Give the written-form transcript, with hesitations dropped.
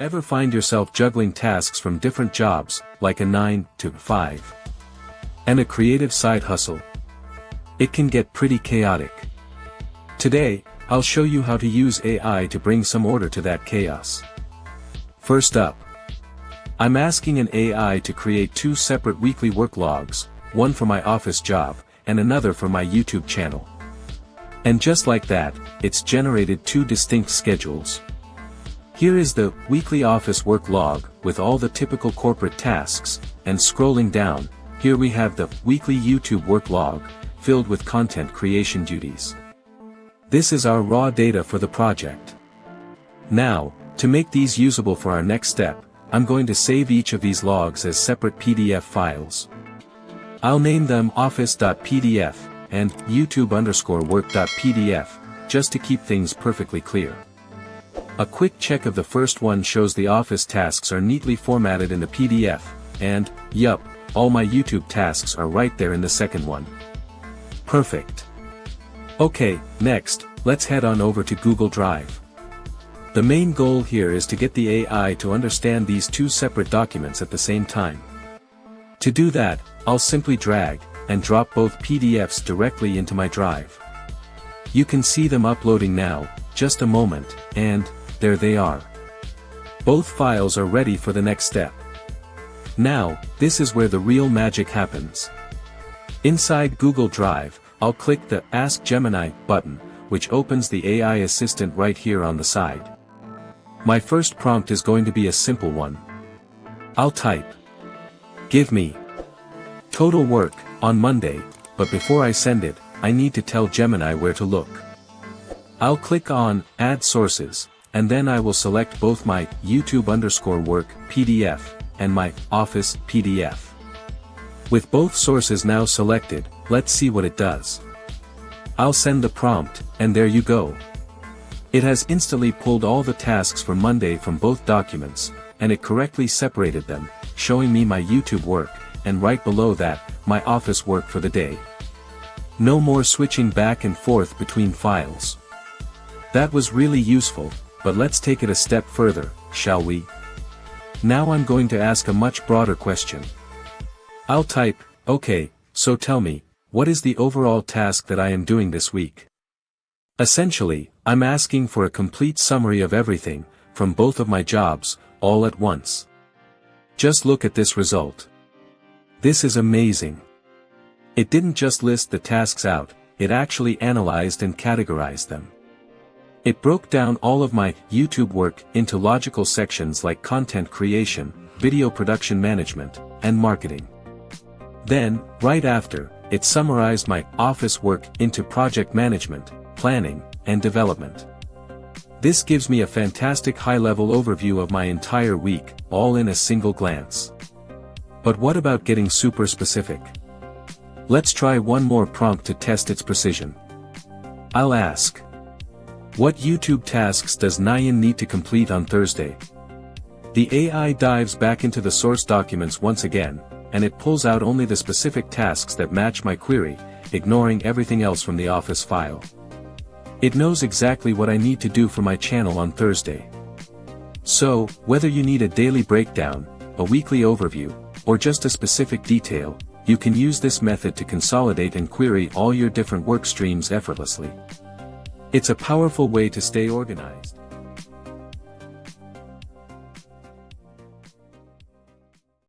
Ever find yourself juggling tasks from different jobs, like a 9 to 5? And a creative side hustle? It can get pretty chaotic. Today, I'll show you how to use AI to bring some order to that chaos. First up, I'm asking an AI to create 2 separate weekly work logs, one for my office job, and another for my YouTube channel. And just like that, it's generated 2 distinct schedules. Here is the weekly office work log, with all the typical corporate tasks, and scrolling down, here we have the weekly YouTube work log, filled with content creation duties. This is our raw data for the project. Now, to make these usable for our next step, I'm going to save each of these logs as separate PDF files. I'll name them office.pdf, and youtube_work.pdf, just to keep things perfectly clear. A quick check of the first one shows the office tasks are neatly formatted in the PDF, and, yup, all my YouTube tasks are right there in the second one. Perfect. Okay, next, let's head on over to Google Drive. The main goal here is to get the AI to understand these 2 separate documents at the same time. To do that, I'll simply drag and drop both PDFs directly into my drive. You can see them uploading now, just a moment, and there they are. Both files are ready for the next step. Now, this is where the real magic happens. Inside Google Drive, I'll click the Ask Gemini button, which opens the AI assistant right here on the side. My first prompt is going to be a simple one. I'll type, "Give me total work on Monday," but before I send it, I need to tell Gemini where to look. I'll click on Add Sources, and then I will select both my YouTube_work PDF, and my Office PDF. With both sources now selected, let's see what it does. I'll send the prompt, and there you go. It has instantly pulled all the tasks for Monday from both documents, and it correctly separated them, showing me my YouTube work, and right below that, my office work for the day. No more switching back and forth between files. That was really useful, but let's take it a step further, shall we? Now I'm going to ask a much broader question. I'll type, "Okay, so tell me, what is the overall task that I am doing this week?" Essentially, I'm asking for a complete summary of everything, from both of my jobs, all at once. Just look at this result. This is amazing. It didn't just list the tasks out, it actually analyzed and categorized them. It broke down all of my YouTube work into logical sections like content creation, video production management, and marketing. Then, right after, it summarized my office work into project management, planning, and development. This gives me a fantastic high-level overview of my entire week, all in a single glance. But what about getting super specific? Let's try one more prompt to test its precision. I'll ask, "What YouTube tasks does Nyan need to complete on Thursday?" The AI dives back into the source documents once again, and it pulls out only the specific tasks that match my query, ignoring everything else from the office file. It knows exactly what I need to do for my channel on Thursday. So, whether you need a daily breakdown, a weekly overview, or just a specific detail, you can use this method to consolidate and query all your different work streams effortlessly. It's a powerful way to stay organized.